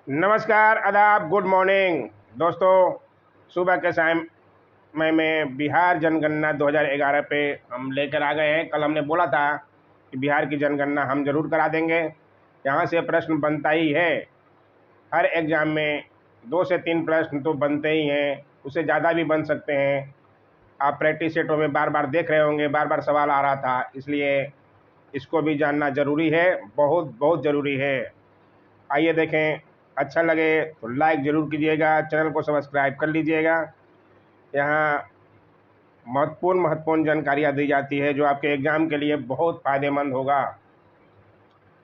नमस्कार, आदाब, good morning दोस्तों। सुबह के समय में बिहार जनगणना 2011 पे हम लेकर आ गए हैं। कल हमने बोला था कि बिहार की जनगणना हम जरूर करा देंगे। यहाँ से प्रश्न बनता ही है, हर एग्जाम में 2 से 3 प्रश्न तो बनते ही हैं, उससे ज़्यादा भी बन सकते हैं। आप प्रैक्टिस सेटों में बार बार देख रहे होंगे, बार बार सवाल आ रहा था, इसलिए इसको भी जानना ज़रूरी है, बहुत बहुत ज़रूरी है। आइए देखें, अच्छा लगे तो लाइक ज़रूर कीजिएगा, चैनल को सब्सक्राइब कर लीजिएगा। यहाँ महत्वपूर्ण महत्वपूर्ण जानकारियाँ दी जाती है जो आपके एग्ज़ाम के लिए बहुत फ़ायदेमंद होगा।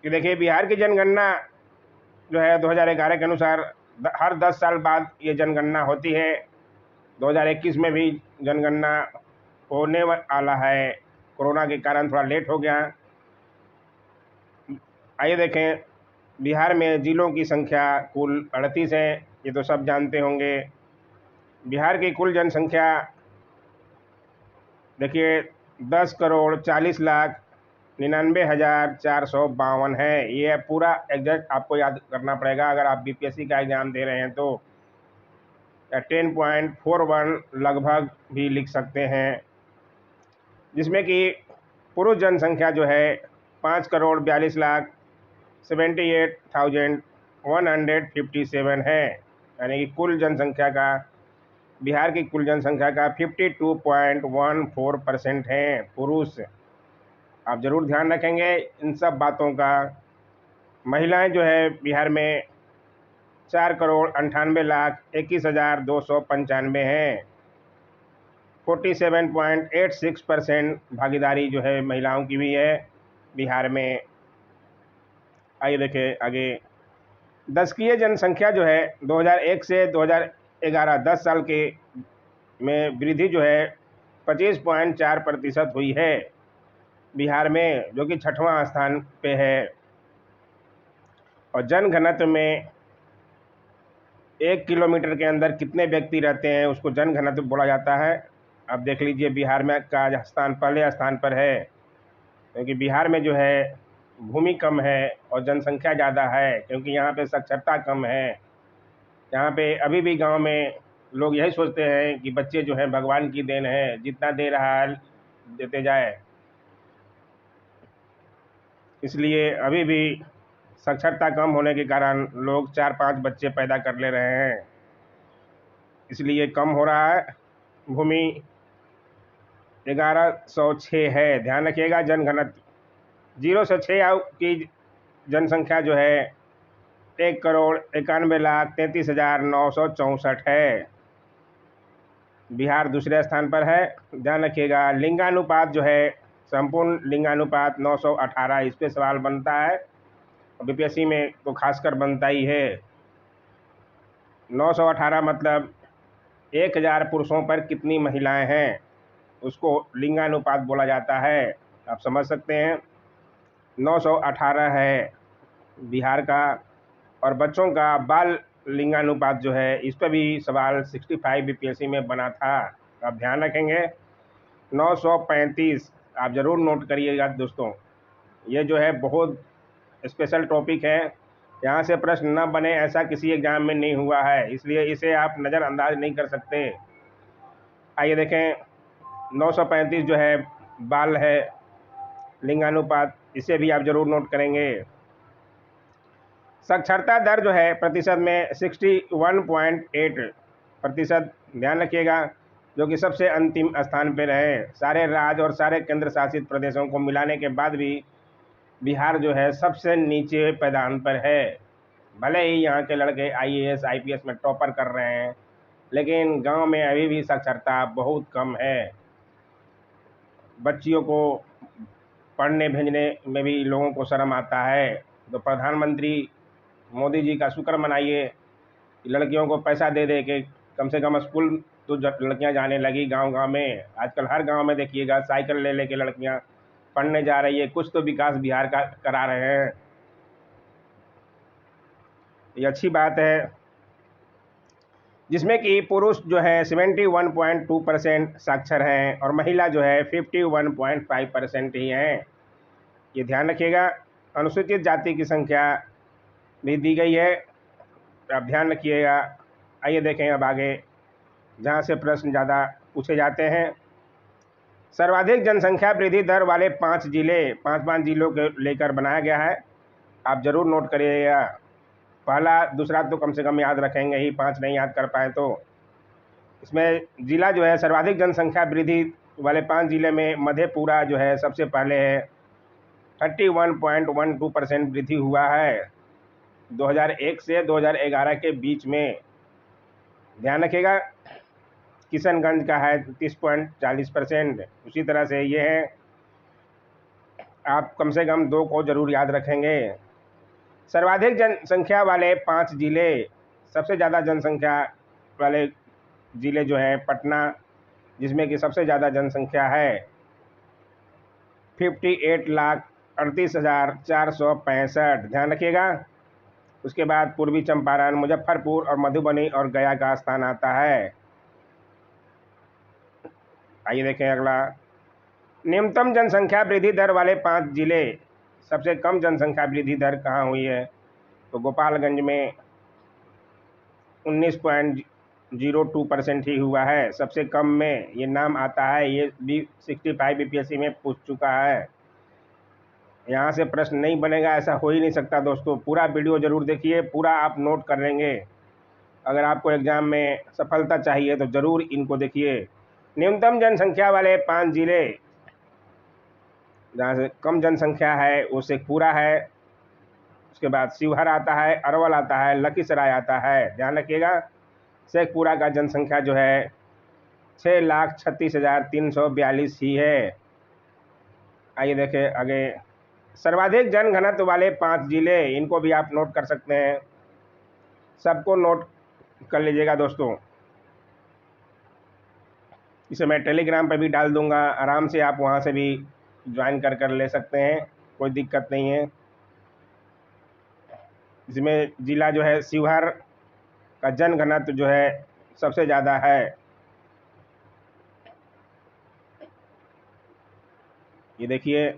कि देखिए, बिहार की जनगणना जो है 2011 के अनुसार हर 10 साल बाद ये जनगणना होती है। 2021 में भी जनगणना होने वाला है, कोरोना के कारण थोड़ा लेट हो गया। आइए देखें, बिहार में जिलों की संख्या कुल 38 है, ये तो सब जानते होंगे। बिहार की कुल जनसंख्या देखिए 10,40,99,452 है। ये पूरा एग्जैक्ट आपको याद करना पड़ेगा अगर आप बीपीएससी का एग्जाम दे रहे हैं तो। 10.41 लगभग भी लिख सकते हैं, जिसमें कि पुरुष जनसंख्या जो है 5,42,78,157 है। यानी कि कुल जनसंख्या का, बिहार की कुल जनसंख्या का 52.14% हैं पुरुष। आप जरूर ध्यान रखेंगे इन सब बातों का। महिलाएं जो है बिहार में 4,98,21,295 हैं। 47.86% भागीदारी जो है महिलाओं की भी है बिहार में। आइए देखें आगे, दशकीय जनसंख्या जो है 2001 से 2011 10 साल के में वृद्धि जो है 25.4% हुई है बिहार में, जो कि 6वां स्थान पे है। और जनघनत्व में 1 किलोमीटर के अंदर कितने व्यक्ति रहते हैं उसको जनघनत्व बोला जाता है। अब देख लीजिए, बिहार में का स्थान पहले स्थान पर है, क्योंकि बिहार में जो है भूमि कम है और जनसंख्या ज़्यादा है, क्योंकि यहाँ पे साक्षरता कम है। यहाँ पे अभी भी गांव में लोग यही सोचते हैं कि बच्चे जो हैं भगवान की देन है, जितना दे रहा है देते जाए। इसलिए अभी भी साक्षरता कम होने के कारण लोग 4-5 बच्चे पैदा कर ले रहे हैं, इसलिए कम हो रहा है। भूमि 1106 है, ध्यान रखिएगा। जनघनत्व 0 से 6 की जनसंख्या जो है 1,91,33,964 है। बिहार दूसरे स्थान पर है, ध्यान रखिएगा। लिंगानुपात जो है, संपूर्ण लिंगानुपात 918, इस पे सवाल बनता है और बीपीएससी में तो खासकर बनता ही है। 918 मतलब 1000 पुरुषों पर कितनी महिलाएं हैं, उसको लिंगानुपात बोला जाता है। आप समझ सकते हैं, 918 है बिहार का। और बच्चों का बाल लिंगानुपात जो है, इस पर भी सवाल 65 बीपीएससी में बना था। आप ध्यान रखेंगे 935, आप ज़रूर नोट करिएगा दोस्तों। ये जो है बहुत स्पेशल टॉपिक है, यहाँ से प्रश्न न बने ऐसा किसी एग्जाम में नहीं हुआ है, इसलिए इसे आप नज़रअंदाज नहीं कर सकते। आइए देखें, 935 जो है बाल है लिंगानुपात, इसे भी आप जरूर नोट करेंगे। साक्षरता दर जो है प्रतिशत में 61.8%, ध्यान रखिएगा, जो कि सबसे अंतिम स्थान पर रहे। सारे राज्य और सारे केंद्र शासित प्रदेशों को मिलाने के बाद भी बिहार जो है सबसे नीचे पैदान पर है। भले ही यहाँ के लड़के आईएएस आईपीएस में टॉपर कर रहे हैं, लेकिन गांव में अभी भी साक्षरता बहुत कम है। बच्चियों को पढ़ने भेजने में भी लोगों को शर्म आता है। तो प्रधानमंत्री मोदी जी का शुक्र मनाइए कि लड़कियों को पैसा दे दे के कम से कम स्कूल तो लड़कियां जाने लगी गांव-गांव में। आजकल हर गांव में देखिएगा साइकिल ले लेके लड़कियां पढ़ने जा रही है। कुछ तो विकास बिहार का करा रहे हैं, ये अच्छी बात है। जिसमें कि पुरुष जो है 71.2% साक्षर हैं और महिला जो है 51.5% ही हैं, ये ध्यान रखिएगा। अनुसूचित जाति की संख्या भी दी गई है, आप ध्यान रखिएगा। आइए देखें अब आगे, जहाँ से प्रश्न ज़्यादा पूछे जाते हैं। सर्वाधिक जनसंख्या वृद्धि दर वाले 5 जिले, 5 जिलों के लेकर बनाया गया है। आप जरूर नोट करिएगा। पहला दूसरा तो कम से कम याद रखेंगे ही, 5 नहीं याद कर पाए तो। इसमें जिला जो है सर्वाधिक जनसंख्या वृद्धि वाले 5 जिले में मधेपुरा जो है सबसे पहले है। 31.12% वृद्धि हुआ है 2001 से 2011 के बीच में। ध्यान रखिएगा। किशनगंज का है 30.40%। उसी तरह से ये है, आप कम से कम 2 को जरूर याद रखेंगे। सर्वाधिक जनसंख्या वाले 5 जिले, सबसे ज़्यादा जनसंख्या वाले जिले जो हैं पटना, जिसमें कि सबसे ज़्यादा जनसंख्या है 58,38,465। ध्यान रखिएगा। उसके बाद पूर्वी चंपारण, मुजफ्फरपुर और मधुबनी और गया का स्थान आता है। आइए देखें अगला। न्यूनतम जनसंख्या वृद्धि दर वाले 5 जिले, सबसे कम जनसंख्या वृद्धि दर कहाँ हुई है? तो गोपालगंज में 19.02% ही हुआ है। सबसे कम में ये नाम आता है, ये भी 65 बीपीएससी में पूछ चुका है। यहाँ से प्रश्न नहीं बनेगा, ऐसा हो ही नहीं सकता दोस्तों। पूरा वीडियो जरूर देखिए, पूरा आप नोट कर लेंगे। अगर आपको एग्जाम में सफलता चाहिए तो जरूर इनको देखिए। न्यूनतम जनसंख्या वाले 5 जिले, जहाँ से कम जनसंख्या है वो शेखपुरा है। उसके बाद शिवहर आता है, अरवल आता है, लखीसराय आता है। ध्यान रखिएगा। शेखपुरा का जनसंख्या जो है 6,36,342 ही है। आइए देखें आगे। सर्वाधिक जनघनत्व वाले 5 जिले, इनको भी आप नोट कर सकते हैं। सबको नोट कर लीजिएगा दोस्तों। इसे मैं टेलीग्राम पर भी डाल दूंगा, आराम से आप वहां से भी ज्वाइन कर ले सकते हैं, कोई दिक्कत नहीं है। इसमें जिला जो है शिवहर का जनघनत्व जो है सबसे ज़्यादा है। ये देखिए।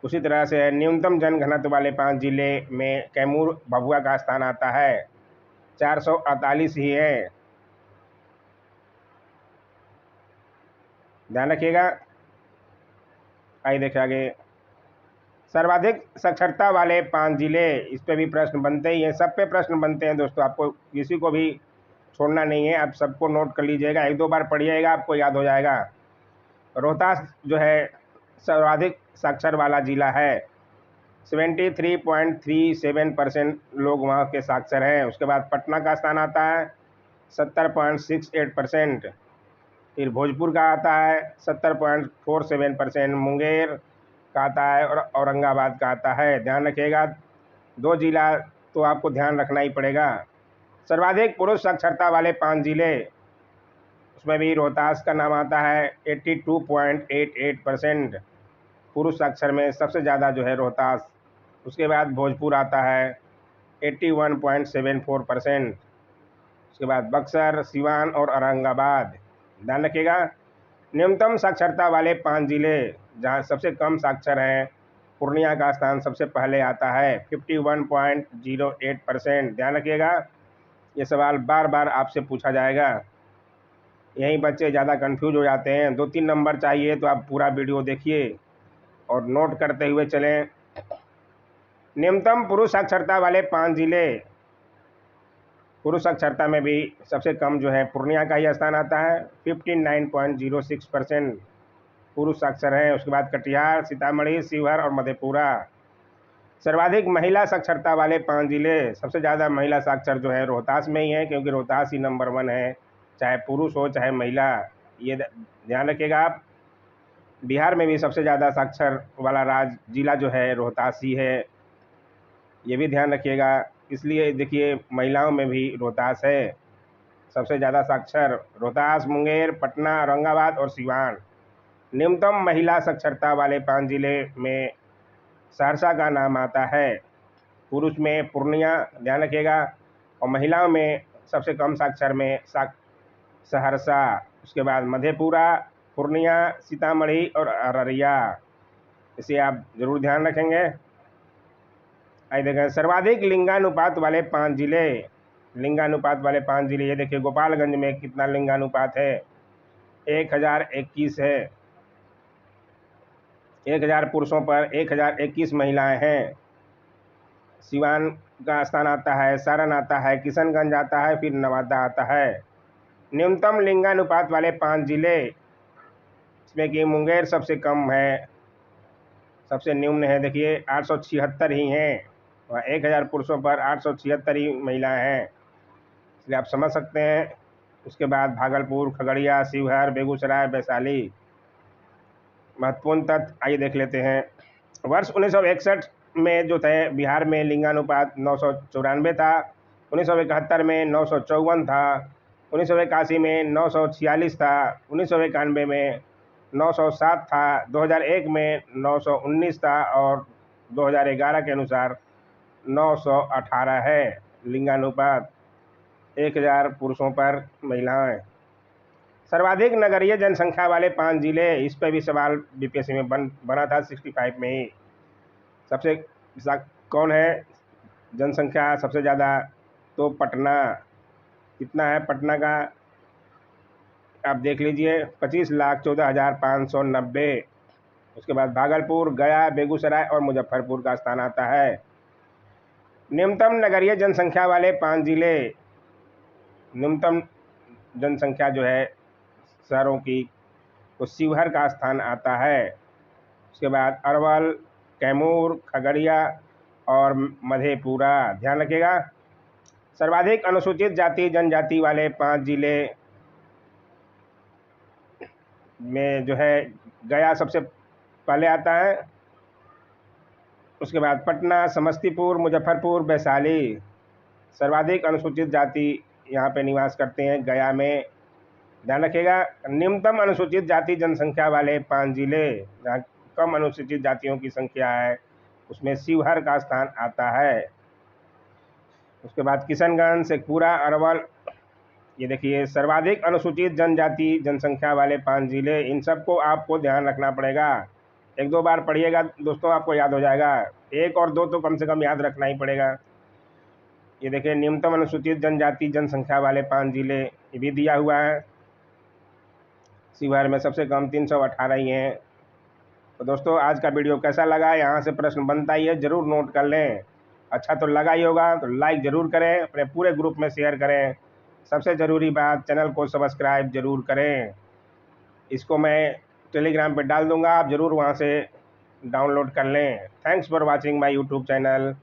उसी तरह से न्यूनतम जनघनत्व वाले 5 जिले में कैमूर भभुआ का स्थान आता है, 448 ही है। ध्यान रखिएगा। आइए देखें आगे। सर्वाधिक साक्षरता वाले 5 जिले, इस पे भी प्रश्न बनते ही हैं, सब पे प्रश्न बनते हैं दोस्तों। आपको किसी को भी छोड़ना नहीं है, आप सबको नोट कर लीजिएगा। 1-2 बार पढ़िएगा, आपको याद हो जाएगा। रोहतास जो है सर्वाधिक साक्षर वाला जिला है, 73.37% लोग वहाँ के साक्षर हैं। उसके बाद पटना का स्थान आता है 70.68%। फिर भोजपुर का आता है 70.47%। मुंगेर का आता है और औरंगाबाद का आता है। ध्यान रखिएगा, 2 जिला तो आपको ध्यान रखना ही पड़ेगा। सर्वाधिक पुरुष साक्षरता वाले 5 जिले, उसमें भी रोहतास का नाम आता है 82.88%। पुरुष साक्षर में सबसे ज़्यादा जो है रोहतास। उसके बाद भोजपुर आता है 81.74%। उसके बाद बक्सर, सिवान और औरंगाबाद। ध्यान रखिएगा। न्यूनतम साक्षरता वाले 5 जिले, जहाँ सबसे कम साक्षर हैं, पूर्णिया का स्थान सबसे पहले आता है 51.08%। ध्यान रखिएगा, ये सवाल बार बार आपसे पूछा जाएगा। यहीं बच्चे ज़्यादा कंफ्यूज हो जाते हैं। 2-3 नंबर चाहिए तो आप पूरा वीडियो देखिए और नोट करते हुए चलें। न्यूनतम पुरुष साक्षरता वाले 5 जिले, पुरुष साक्षरता में भी सबसे कम जो है पूर्णिया का ही स्थान आता है, 59.06% पुरुष साक्षर हैं। उसके बाद कटिहार, सीतामढ़ी, शिवहर और मधेपुरा। सर्वाधिक महिला साक्षरता वाले 5 जिले, सबसे ज़्यादा महिला साक्षर जो है रोहतास में ही है, क्योंकि रोहतास ही नंबर 1 है, चाहे पुरुष हो चाहे महिला। ये ध्यान रखिएगा आप। बिहार में भी सबसे ज़्यादा साक्षर वाला जिला जो है रोहतास ही है, ये भी ध्यान रखिएगा। इसलिए देखिए, महिलाओं में भी रोहतास है सबसे ज़्यादा साक्षर। रोहतास, मुंगेर, पटना, औरंगाबाद और सिवान। न्यूनतम महिला साक्षरता वाले 5 जिले में सहरसा का नाम आता है। पुरुष में पूर्णिया, ध्यान रखिएगा, और महिलाओं में सबसे कम साक्षर में सहरसा। उसके बाद मधेपुरा, पूर्णिया, सीतामढ़ी और अररिया। इसे आप जरूर ध्यान रखेंगे। आइए देखें सर्वाधिक लिंगानुपात वाले 5 जिले। लिंगानुपात वाले 5 जिले, ये देखिए गोपालगंज में कितना लिंगानुपात है, 1021 है। 1000 पुरुषों पर 1021 महिलाएं हैं। सिवान का स्थान आता है, सारण आता है, किशनगंज आता है, फिर नवादा आता है। न्यूनतम लिंगानुपात वाले 5 जिले, इसमें कि मुंगेर सबसे कम है, सबसे निम्न है, देखिए 876 ही हैं, और 1000 पुरुषों पर 876 ही महिलाएं हैं, इसलिए आप समझ सकते हैं। उसके बाद भागलपुर, खगड़िया, शिवहर, बेगूसराय, वैशाली। महत्वपूर्ण तथ्य आइए देख लेते हैं। वर्ष 1961 में जो थे बिहार में लिंगानुपात 994 था, 1971 में 954 था, 1981 में 946 था, 1991 में 907 था, 2001 में 919 था और 2011 के अनुसार 918 है लिंगानुपात, 1000 पुरुषों पर महिलाएं। सर्वाधिक नगरीय जनसंख्या वाले 5 जिले, इस पर भी सवाल बीपीएससी में बना था 65 में ही। सबसे कौन है जनसंख्या सबसे ज़्यादा, तो पटना। कितना है पटना का, आप देख लीजिए 25,14,590। उसके बाद भागलपुर, गया, बेगूसराय और मुजफ्फरपुर का स्थान आता है। न्यूनतम नगरीय जनसंख्या वाले 5 जिले, न्यूनतम जनसंख्या जो है शहरों की, तो शिवहर का स्थान आता है। उसके बाद अरवल, कैमूर, खगड़िया और मधेपुरा। ध्यान रखिएगा। सर्वाधिक अनुसूचित जाति जनजाति वाले 5 जिले में जो है गया सबसे पहले आता है। उसके बाद पटना, समस्तीपुर, मुजफ्फरपुर, वैशाली। सर्वाधिक अनुसूचित जाति यहाँ पे निवास करते हैं गया में। ध्यान रखिएगा। न्यूनतम अनुसूचित जाति जनसंख्या वाले 5 जिले, जहाँ कम अनुसूचित जातियों की संख्या है, उसमें शिवहर का स्थान आता है। उसके बाद किशनगंज, शेखपुरा, अरवल। ये देखिए सर्वाधिक अनुसूचित जनजाति जनसंख्या वाले 5 जिले, इन सबको आपको ध्यान रखना पड़ेगा। 1-2 बार पढ़िएगा दोस्तों, आपको याद हो जाएगा। 1 और 2 तो कम से कम याद रखना ही पड़ेगा। ये देखिए न्यूनतम अनुसूचित जनजाति जनसंख्या वाले 5 जिले, ये भी दिया हुआ है। शिवहर में सबसे कम 318 ही हैं। तो दोस्तों आज का वीडियो कैसा लगा, यहाँ से प्रश्न बनता ही है, ज़रूर नोट कर लें। अच्छा तो लगा ही होगा तो लाइक ज़रूर करें, अपने पूरे ग्रुप में शेयर करें। सबसे ज़रूरी बात, चैनल को सब्सक्राइब ज़रूर करें। इसको मैं टेलीग्राम पे डाल दूँगा, आप ज़रूर वहाँ से डाउनलोड कर लें। Thanks for watching my YouTube channel.